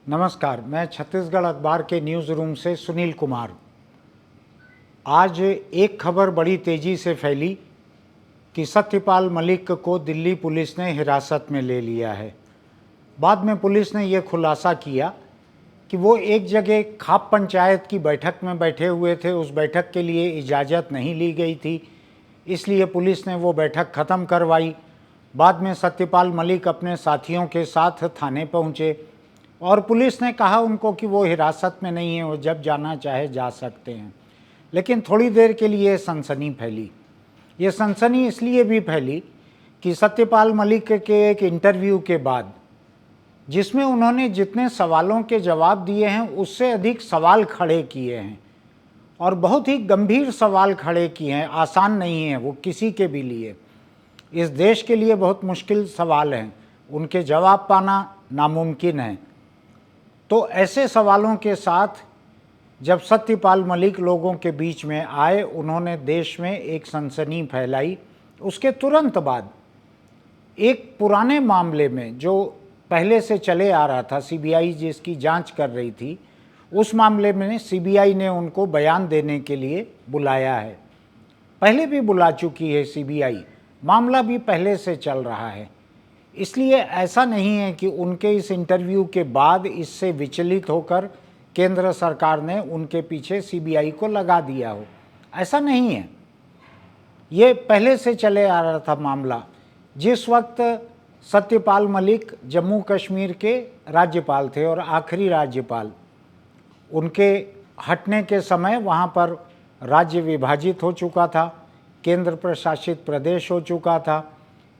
नमस्कार, मैं छत्तीसगढ़ अखबार के न्यूज़ रूम से सुनील कुमार। आज एक खबर बड़ी तेज़ी से फैली कि सत्यपाल मलिक को दिल्ली पुलिस ने हिरासत में ले लिया है। बाद में पुलिस ने यह खुलासा किया कि वो एक जगह खाप पंचायत की बैठक में बैठे हुए थे, उस बैठक के लिए इजाज़त नहीं ली गई थी, इसलिए पुलिस ने वो बैठक ख़त्म करवाई। बाद में सत्यपाल मलिक अपने साथियों के साथ थाने पहुँचे और पुलिस ने कहा उनको कि वो हिरासत में नहीं है, वो जब जाना चाहे जा सकते हैं। लेकिन थोड़ी देर के लिए सनसनी फैली। ये सनसनी इसलिए भी फैली कि सत्यपाल मलिक के एक इंटरव्यू के बाद, जिसमें उन्होंने जितने सवालों के जवाब दिए हैं उससे अधिक सवाल खड़े किए हैं और बहुत ही गंभीर सवाल खड़े किए हैं। आसान नहीं है वो किसी के भी लिए, इस देश के लिए बहुत मुश्किल सवाल हैं, उनके जवाब पाना नामुमकिन है। तो ऐसे सवालों के साथ जब सत्यपाल मलिक लोगों के बीच में आए, उन्होंने देश में एक सनसनी फैलाई। उसके तुरंत बाद एक पुराने मामले में जो पहले से चले आ रहा था, सीबीआई जिसकी जांच कर रही थी, उस मामले में सीबीआई ने उनको बयान देने के लिए बुलाया है। पहले भी बुला चुकी है सीबीआई, मामला भी पहले से चल रहा है। इसलिए ऐसा नहीं है कि उनके इस इंटरव्यू के बाद इससे विचलित होकर केंद्र सरकार ने उनके पीछे सीबीआई को लगा दिया हो, ऐसा नहीं है। ये पहले से चले आ रहा था मामला। जिस वक्त सत्यपाल मलिक जम्मू कश्मीर के राज्यपाल थे और आखिरी राज्यपाल, उनके हटने के समय वहाँ पर राज्य विभाजित हो चुका था, केंद्र प्रशासित प्रदेश हो चुका था,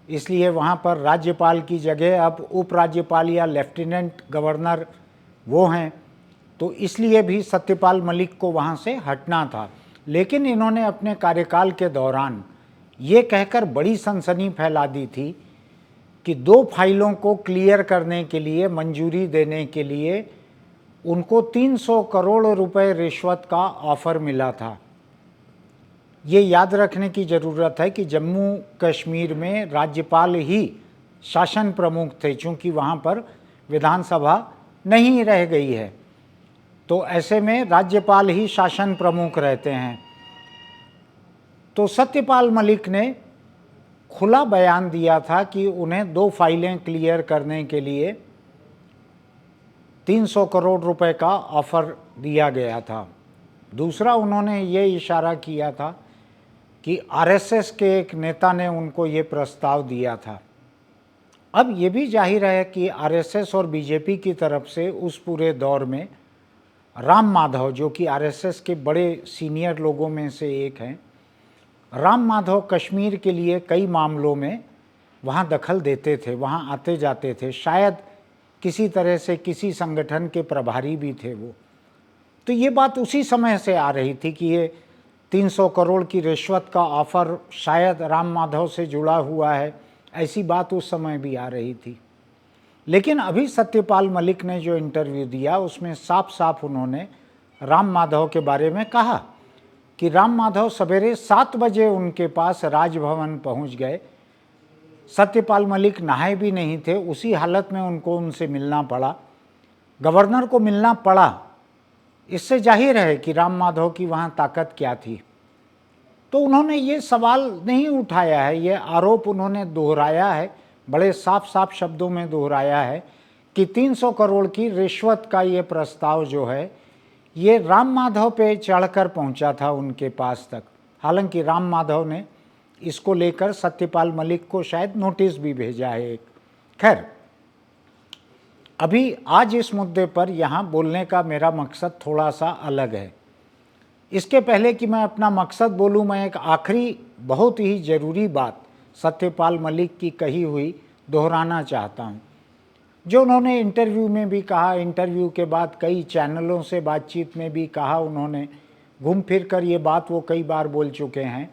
इसलिए वहाँ पर राज्यपाल की जगह अब उपराज्यपाल या लेफ्टिनेंट गवर्नर वो हैं, तो इसलिए भी सत्यपाल मलिक को वहाँ से हटना था। लेकिन इन्होंने अपने कार्यकाल के दौरान ये कहकर बड़ी सनसनी फैला दी थी कि 2 फाइलों को क्लियर करने के लिए, मंजूरी देने के लिए उनको 300 करोड़ रुपए रिश्वत का ऑफ़र मिला था। ये याद रखने की ज़रूरत है कि जम्मू कश्मीर में राज्यपाल ही शासन प्रमुख थे, चूँकि वहाँ पर विधानसभा नहीं रह गई है, तो ऐसे में राज्यपाल ही शासन प्रमुख रहते हैं। तो सत्यपाल मलिक ने खुला बयान दिया था कि उन्हें 2 फाइलें क्लियर करने के लिए 300 करोड़ रुपए का ऑफ़र दिया गया था। दूसरा, उन्होंने ये इशारा किया था कि आरएसएस के एक नेता ने उनको ये प्रस्ताव दिया था। अब ये भी जाहिर है कि आरएसएस और बीजेपी की तरफ से उस पूरे दौर में राम माधव, जो कि आरएसएस के बड़े सीनियर लोगों में से एक हैं, राम माधव कश्मीर के लिए कई मामलों में वहाँ दखल देते थे, वहाँ आते जाते थे, शायद किसी तरह से किसी संगठन के प्रभारी भी थे वो। तो ये बात उसी समय से आ रही थी कि ये 300 करोड़ की रिश्वत का ऑफ़र शायद राम माधव से जुड़ा हुआ है, ऐसी बात उस समय भी आ रही थी। लेकिन अभी सत्यपाल मलिक ने जो इंटरव्यू दिया उसमें साफ साफ उन्होंने राम माधव के बारे में कहा कि राम माधव सवेरे 7 बजे उनके पास राजभवन पहुंच गए। सत्यपाल मलिक नहाए भी नहीं थे, उसी हालत में उनको उनसे मिलना पड़ा, गवर्नर को मिलना पड़ा। इससे जाहिर है कि राम माधव की वहाँ ताकत क्या थी। तो उन्होंने ये सवाल नहीं उठाया है, ये आरोप उन्होंने दोहराया है, बड़े साफ साफ शब्दों में दोहराया है कि 300 करोड़ की रिश्वत का ये प्रस्ताव जो है ये राम माधव पे चढ़कर पहुंचा था उनके पास तक। हालांकि राम माधव ने इसको लेकर सत्यपाल मलिक को शायद नोटिस भी भेजा है एक। खैर, अभी आज इस मुद्दे पर यहाँ बोलने का मेरा मकसद थोड़ा सा अलग है। इसके पहले कि मैं अपना मकसद बोलूँ, मैं एक आखिरी बहुत ही ज़रूरी बात सत्यपाल मलिक की कही हुई दोहराना चाहता हूँ, जो उन्होंने इंटरव्यू में भी कहा, इंटरव्यू के बाद कई चैनलों से बातचीत में भी कहा। उन्होंने घूम फिर कर ये बात वो कई बार बोल चुके हैं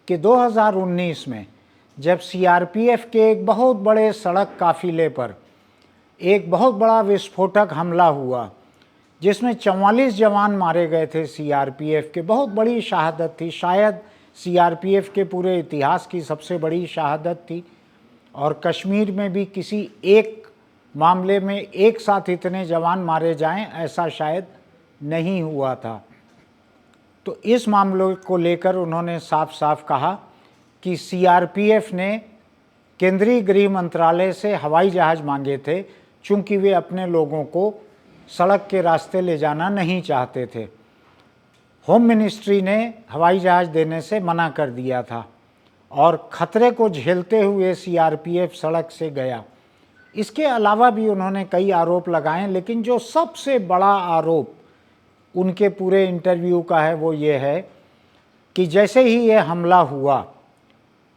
कि 2019 में जब सीआरपीएफ के एक बहुत बड़े सड़क काफिले पर एक बहुत बड़ा विस्फोटक हमला हुआ, जिसमें 44 जवान मारे गए थे सीआरपीएफ के, बहुत बड़ी शहादत थी, शायद सीआरपीएफ के पूरे इतिहास की सबसे बड़ी शहादत थी। और कश्मीर में भी किसी एक मामले में एक साथ इतने जवान मारे जाएं, ऐसा शायद नहीं हुआ था। तो इस मामले को लेकर उन्होंने साफ साफ कहा कि सीआरपीएफ ने केंद्रीय गृह मंत्रालय से हवाई जहाज़ मांगे थे, चूंकि वे अपने लोगों को सड़क के रास्ते ले जाना नहीं चाहते थे। होम मिनिस्ट्री ने हवाई जहाज़ देने से मना कर दिया था और खतरे को झेलते हुए सीआरपीएफ सड़क से गया। इसके अलावा भी उन्होंने कई आरोप लगाए, लेकिन जो सबसे बड़ा आरोप उनके पूरे इंटरव्यू का है वो ये है कि जैसे ही ये हमला हुआ,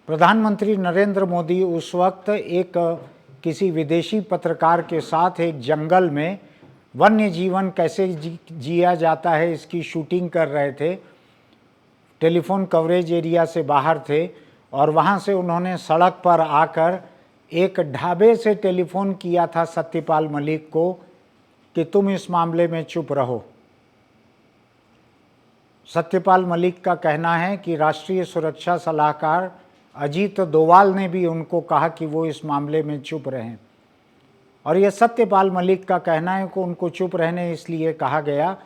प्रधानमंत्री नरेंद्र मोदी उस वक्त एक किसी विदेशी पत्रकार के साथ एक जंगल में वन्य जीवन कैसे जिया जाता है इसकी शूटिंग कर रहे थे। टेलीफोन कवरेज एरिया से बाहर थे और वहाँ से उन्होंने सड़क पर आकर एक ढाबे से टेलीफोन किया था सत्यपाल मलिक को कि तुम इस मामले में चुप रहो। सत्यपाल मलिक का कहना है कि राष्ट्रीय सुरक्षा सलाहकार अजीत डोवाल ने भी उनको कहा कि वो इस मामले में चुप रहें, और ये सत्यपाल मलिक का कहना है कि उनको चुप रहने इसलिए कहा गया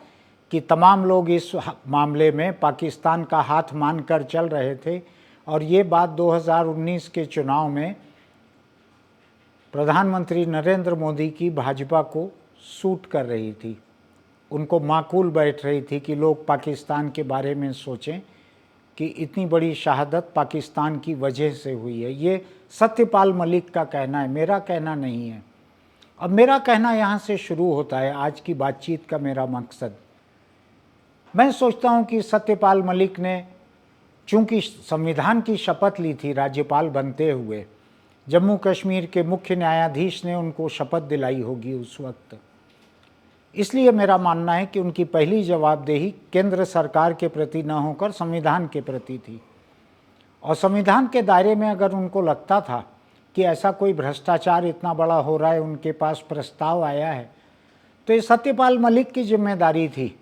कि तमाम लोग इस मामले में पाकिस्तान का हाथ मानकर चल रहे थे और ये बात 2019 के चुनाव में प्रधानमंत्री नरेंद्र मोदी की भाजपा को सूट कर रही थी। उनको माकूल बैठ रही थी कि लोग पाकिस्तान के बारे में सोचें कि इतनी बड़ी शहादत पाकिस्तान की वजह से हुई है। ये सत्यपाल मलिक का कहना है, मेरा कहना नहीं है। अब मेरा कहना यहाँ से शुरू होता है आज की बातचीत का मेरा मकसद। मैं सोचता हूँ कि सत्यपाल मलिक ने चूँकि संविधान की शपथ ली थी राज्यपाल बनते हुए, जम्मू कश्मीर के मुख्य न्यायाधीश ने उनको शपथ दिलाई होगी उस वक्त, इसलिए मेरा मानना है कि उनकी पहली जवाबदेही केंद्र सरकार के प्रति न होकर संविधान के प्रति थी। और संविधान के दायरे में अगर उनको लगता था कि ऐसा कोई भ्रष्टाचार इतना बड़ा हो रहा है, उनके पास प्रस्ताव आया है, तो ये सत्यपाल मलिक की जिम्मेदारी थी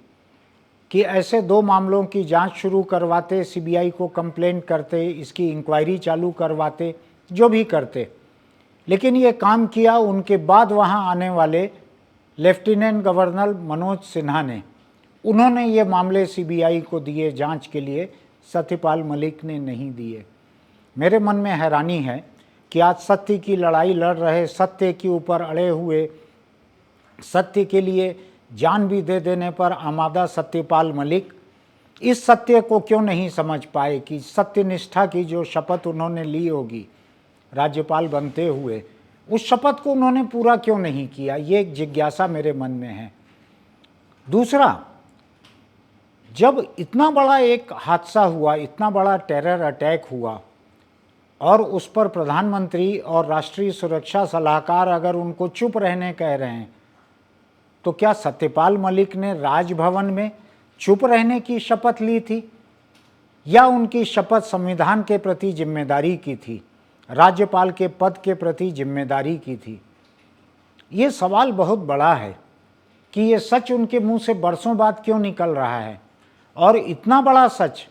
कि ऐसे 2 मामलों की जांच शुरू करवाते, सीबीआई को कंप्लेंट करते, इसकी इंक्वायरी चालू करवाते, जो भी करते। लेकिन ये काम किया उनके बाद वहाँ आने वाले लेफ्टिनेंट गवर्नर मनोज सिन्हा ने। उन्होंने ये मामले सीबीआई को दिए जांच के लिए, सत्यपाल मलिक ने नहीं दिए। मेरे मन में हैरानी है कि आज सत्य की लड़ाई लड़ रहे, सत्य के ऊपर अड़े हुए, सत्य के लिए जान भी दे देने पर आमादा सत्यपाल मलिक इस सत्य को क्यों नहीं समझ पाए कि सत्यनिष्ठा की जो शपथ उन्होंने ली होगी राज्यपाल बनते हुए, उस शपथ को उन्होंने पूरा क्यों नहीं किया। ये एक जिज्ञासा मेरे मन में है। दूसरा, जब इतना बड़ा एक हादसा हुआ, इतना बड़ा टेरर अटैक हुआ और उस पर प्रधानमंत्री और राष्ट्रीय सुरक्षा सलाहकार अगर उनको चुप रहने कह रहे हैं, तो क्या सत्यपाल मलिक ने राजभवन में चुप रहने की शपथ ली थी या उनकी शपथ संविधान के प्रति जिम्मेदारी की थी, राज्यपाल के पद के प्रति जिम्मेदारी की थी? ये सवाल बहुत बड़ा है कि ये सच उनके मुंह से बरसों बाद क्यों निकल रहा है, और इतना बड़ा सच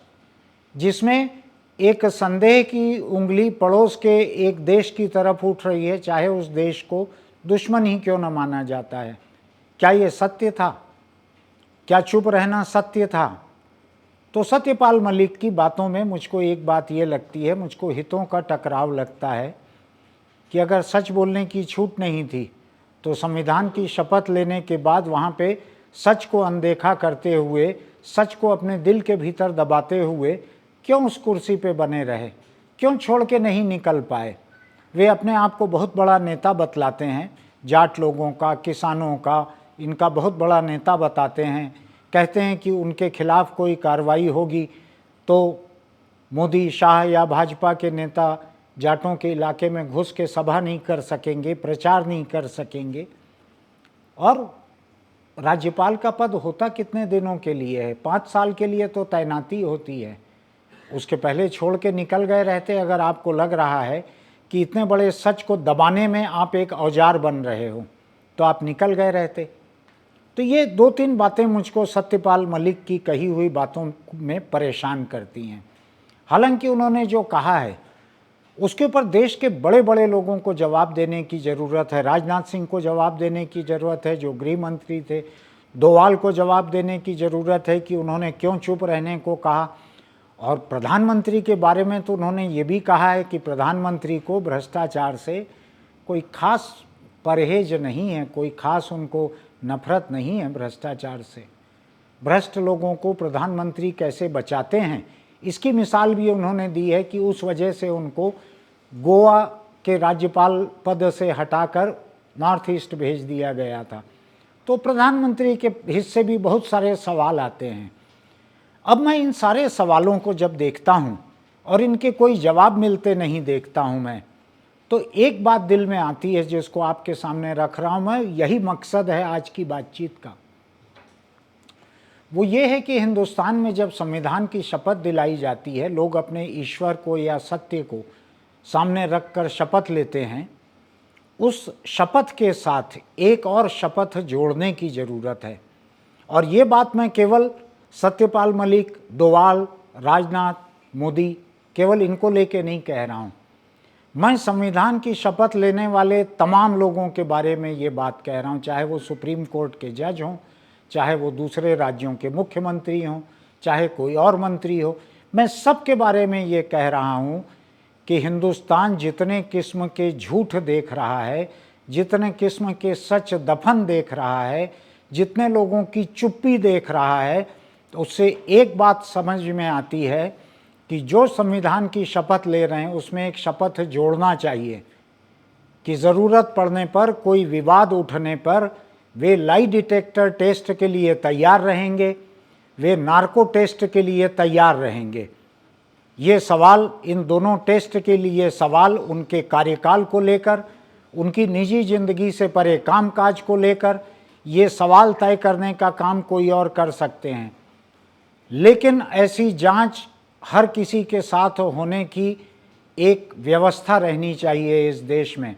जिसमें एक संदेह की उंगली पड़ोस के एक देश की तरफ उठ रही है, चाहे उस देश को दुश्मन ही क्यों न माना जाता है। क्या ये सत्य था? क्या चुप रहना सत्य था? तो सत्यपाल मलिक की बातों में मुझको एक बात ये लगती है, मुझको हितों का टकराव लगता है कि अगर सच बोलने की छूट नहीं थी तो संविधान की शपथ लेने के बाद वहाँ पे सच को अनदेखा करते हुए, सच को अपने दिल के भीतर दबाते हुए क्यों उस कुर्सी पे बने रहे, क्यों छोड़ के नहीं निकल पाए? वे अपने आप को बहुत बड़ा नेता बतलाते हैं, जाट लोगों का, किसानों का, इनका बहुत बड़ा नेता बताते हैं, कहते हैं कि उनके खिलाफ कोई कार्रवाई होगी तो मोदी, शाह या भाजपा के नेता जाटों के इलाके में घुस के सभा नहीं कर सकेंगे, प्रचार नहीं कर सकेंगे। और राज्यपाल का पद होता कितने दिनों के लिए है? 5 साल के लिए तो तैनाती होती है, उसके पहले छोड़ के निकल गए रहते। अगर आपको लग रहा है कि इतने बड़े सच को दबाने में आप एक औजार बन रहे हो तो आप निकल गए रहते। तो ये 2-3 बातें मुझको सत्यपाल मलिक की कही हुई बातों में परेशान करती हैं। हालांकि उन्होंने जो कहा है उसके ऊपर देश के बड़े बड़े लोगों को जवाब देने की ज़रूरत है। राजनाथ सिंह को जवाब देने की ज़रूरत है, जो गृह मंत्री थे। डोवाल को जवाब देने की ज़रूरत है कि उन्होंने क्यों चुप रहने को कहा। और प्रधानमंत्री के बारे में तो उन्होंने ये भी कहा है कि प्रधानमंत्री को भ्रष्टाचार से कोई खास परहेज नहीं है, कोई खास उनको नफरत नहीं है भ्रष्टाचार से। भ्रष्ट लोगों को प्रधानमंत्री कैसे बचाते हैं, इसकी मिसाल भी उन्होंने दी है कि उस वजह से उनको गोवा के राज्यपाल पद से हटाकर नॉर्थ ईस्ट भेज दिया गया था। तो प्रधानमंत्री के हिस्से भी बहुत सारे सवाल आते हैं। अब मैं इन सारे सवालों को जब देखता हूँ और इनके कोई जवाब मिलते नहीं देखता हूँ मैं, तो एक बात दिल में आती है जिसको आपके सामने रख रहा हूँ मैं। यही मकसद है आज की बातचीत का। वो ये है कि हिंदुस्तान में जब संविधान की शपथ दिलाई जाती है, लोग अपने ईश्वर को या सत्य को सामने रखकर शपथ लेते हैं, उस शपथ के साथ एक और शपथ जोड़ने की ज़रूरत है। और ये बात मैं केवल सत्यपाल मलिक, डोवाल, राजनाथ, मोदी, केवल इनको लेके नहीं कह रहा हूँ। मैं संविधान की शपथ लेने वाले तमाम लोगों के बारे में ये बात कह रहा हूँ, चाहे वो सुप्रीम कोर्ट के जज हों, चाहे वो दूसरे राज्यों के मुख्यमंत्री हों, चाहे कोई और मंत्री हो। मैं सब के बारे में ये कह रहा हूँ कि हिंदुस्तान जितने किस्म के झूठ देख रहा है, जितने किस्म के सच दफन देख रहा है, जितने लोगों की चुप्पी देख रहा है, तो उससे एक बात समझ में आती है कि जो संविधान की शपथ ले रहे हैं उसमें एक शपथ जोड़ना चाहिए कि ज़रूरत पड़ने पर, कोई विवाद उठने पर वे लाई डिटेक्टर टेस्ट के लिए तैयार रहेंगे, वे नार्को टेस्ट के लिए तैयार रहेंगे। ये सवाल, इन दोनों टेस्ट के लिए सवाल उनके कार्यकाल को लेकर, उनकी निजी ज़िंदगी से परे कामकाज को लेकर, ये सवाल तय करने का काम कोई और कर सकते हैं। लेकिन ऐसी जांच हर किसी के साथ होने की एक व्यवस्था रहनी चाहिए इस देश में।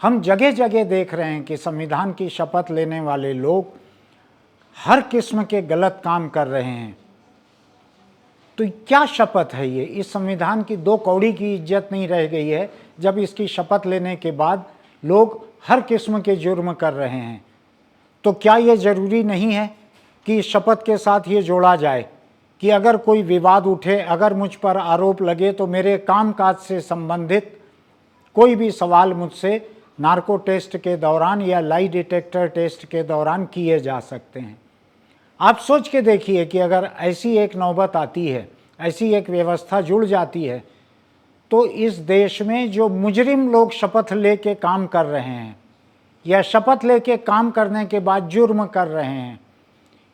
हम जगह जगह देख रहे हैं कि संविधान की शपथ लेने वाले लोग हर किस्म के गलत काम कर रहे हैं। तो क्या शपथ है ये? इस संविधान की दो कौड़ी की इज्जत नहीं रह गई है जब इसकी शपथ लेने के बाद लोग हर किस्म के जुर्म कर रहे हैं। तो क्या ये ज़रूरी नहीं है कि इस शपथ के साथ ये जोड़ा जाए कि अगर कोई विवाद उठे, अगर मुझ पर आरोप लगे, तो मेरे कामकाज से संबंधित कोई भी सवाल मुझसे नार्को टेस्ट के दौरान या लाई डिटेक्टर टेस्ट के दौरान किए जा सकते हैं। आप सोच के देखिए कि अगर ऐसी एक नौबत आती है, ऐसी एक व्यवस्था जुड़ जाती है, तो इस देश में जो मुजरिम लोग शपथ लेके काम कर रहे हैं या शपथ लेके काम करने के बाद जुर्म कर रहे हैं,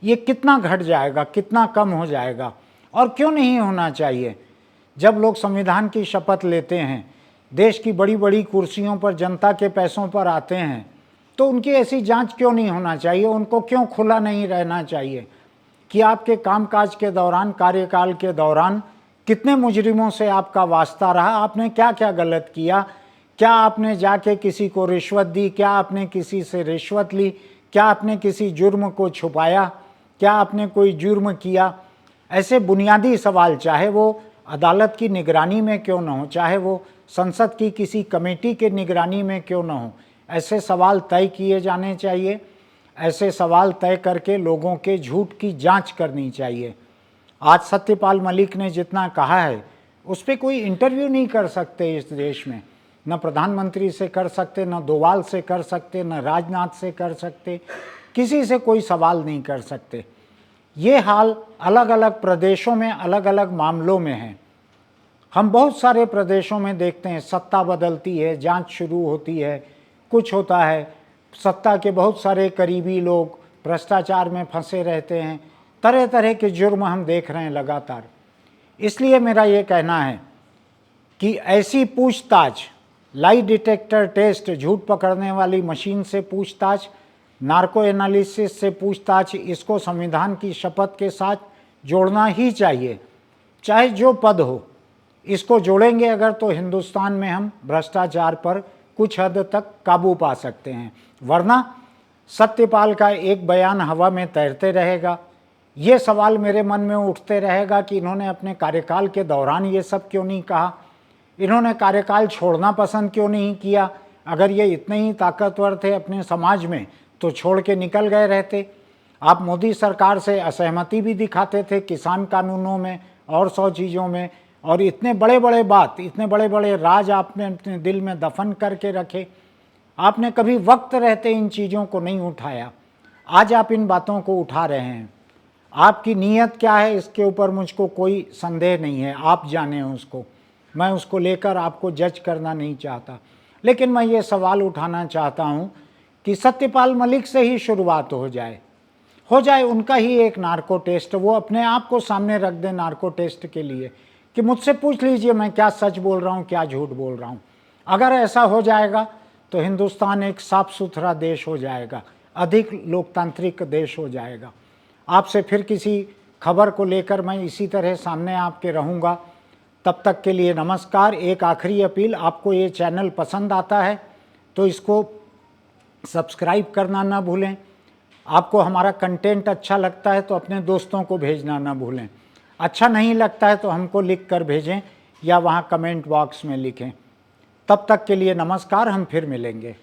ये कितना घट जाएगा, कितना कम हो जाएगा। और क्यों नहीं होना चाहिए? जब लोग संविधान की शपथ लेते हैं, देश की बड़ी बड़ी कुर्सियों पर जनता के पैसों पर आते हैं, तो उनकी ऐसी जांच क्यों नहीं होना चाहिए? उनको क्यों खुला नहीं रहना चाहिए कि आपके कामकाज के दौरान, कार्यकाल के दौरान कितने मुजरिमों से आपका वास्ता रहा, आपने क्या क्या गलत किया, क्या आपने जाके किसी को रिश्वत दी, क्या आपने किसी से रिश्वत ली, क्या आपने किसी जुर्म को छुपाया, क्या आपने कोई जुर्म किया। ऐसे बुनियादी सवाल, चाहे वो अदालत की निगरानी में क्यों न हो, चाहे वो संसद की किसी कमेटी के निगरानी में क्यों न हो, ऐसे सवाल तय किए जाने चाहिए। ऐसे सवाल तय करके लोगों के झूठ की जांच करनी चाहिए। आज सत्यपाल मलिक ने जितना कहा है उस पर कोई इंटरव्यू नहीं कर सकते इस देश में, न प्रधानमंत्री से कर सकते, न डोवाल से कर सकते, न राजनाथ से कर सकते, किसी से कोई सवाल नहीं कर सकते। ये हाल अलग अलग प्रदेशों में अलग अलग मामलों में है। हम बहुत सारे प्रदेशों में देखते हैं सत्ता बदलती है, जांच शुरू होती है, कुछ होता है, सत्ता के बहुत सारे करीबी लोग भ्रष्टाचार में फंसे रहते हैं, तरह तरह के जुर्म हम देख रहे हैं लगातार। इसलिए मेरा ये कहना है कि ऐसी पूछताछ, लाई डिटेक्टर टेस्ट, झूठ पकड़ने वाली मशीन से पूछताछ, नार्को एनालिसिस से पूछताछ, इसको संविधान की शपथ के साथ जोड़ना ही चाहिए, चाहे जो पद हो। इसको जोड़ेंगे अगर, तो हिंदुस्तान में हम भ्रष्टाचार पर कुछ हद तक काबू पा सकते हैं। वरना सत्यपाल का एक बयान हवा में तैरते रहेगा। ये सवाल मेरे मन में उठते रहेगा कि इन्होंने अपने कार्यकाल के दौरान ये सब क्यों नहीं कहा, इन्होंने कार्यकाल छोड़ना पसंद क्यों नहीं किया? अगर ये इतने ही ताकतवर थे अपने समाज में तो छोड़ के निकल गए रहते। आप मोदी सरकार से असहमति भी दिखाते थे किसान कानूनों में और 100 चीज़ों में, और इतने बड़े बड़े बात, इतने बड़े बड़े राज आपने अपने दिल में दफन करके रखे। आपने कभी वक्त रहते इन चीज़ों को नहीं उठाया। आज आप इन बातों को उठा रहे हैं। आपकी नीयत क्या है इसके ऊपर मुझको कोई संदेह नहीं है, आप जाने उसको। मैं उसको लेकर आपको जज करना नहीं चाहता, लेकिन मैं ये सवाल उठाना चाहता हूँ कि सत्यपाल मलिक से ही शुरुआत हो जाए उनका ही एक नार्को टेस्ट, वो अपने आप को सामने रख दे नार्को टेस्ट के लिए कि मुझसे पूछ लीजिए मैं क्या सच बोल रहा हूँ, क्या झूठ बोल रहा हूँ। अगर ऐसा हो जाएगा तो हिंदुस्तान एक साफ सुथरा देश हो जाएगा, अधिक लोकतांत्रिक देश हो जाएगा। आपसे फिर किसी खबर को लेकर मैं इसी तरह सामने आपके रहूँगा। तब तक के लिए नमस्कार। एक आखिरी अपील, आपको ये चैनल पसंद आता है तो इसको सब्सक्राइब करना ना भूलें। आपको हमारा कंटेंट अच्छा लगता है तो अपने दोस्तों को भेजना ना भूलें। अच्छा नहीं लगता है तो हमको लिख कर भेजें या वहाँ कमेंट बॉक्स में लिखें। तब तक के लिए नमस्कार, हम फिर मिलेंगे।